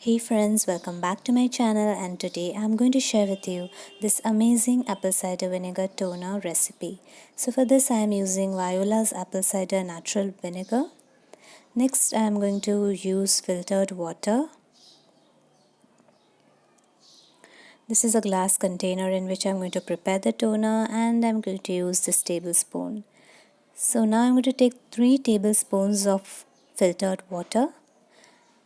Hey friends, welcome back to my channel, and today I'm going to share with you this amazing apple cider vinegar toner recipe. So for this I am using Viola's apple cider natural vinegar. Next I am going to use filtered water. This is a glass container in which I'm going to prepare the toner, and I'm going to use this tablespoon. So now I'm going to take 3 tablespoons of filtered water.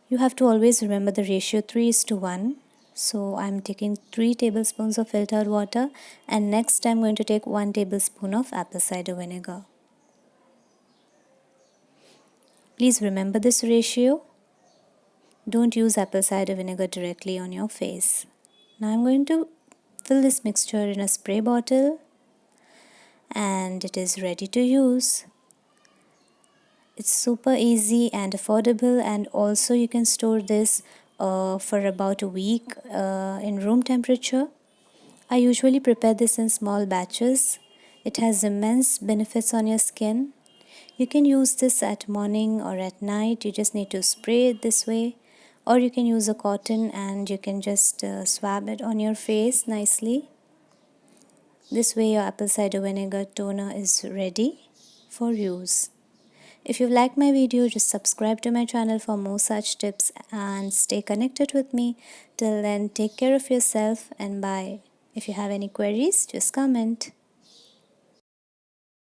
You have to always remember the ratio 3:1. So I'm taking 3 tablespoons of filtered water, and next I'm going to take 1 tablespoon of apple cider vinegar. Please remember this ratio. Don't use apple cider vinegar directly on your face. Now I'm going to fill this mixture in a spray bottle, and it is ready to use. It's super easy and affordable, and also you can store this for about a week in room temperature. I usually prepare this in small batches. It has immense benefits on your skin. You can use this at morning or at night. You just need to spray it this way, or you can use a cotton and you can just swab it on your face nicely. This way your apple cider vinegar toner is ready for use. If you like my video, just subscribe to my channel for more such tips and stay connected with me. Till then, take care of yourself and bye. If you have any queries, just comment.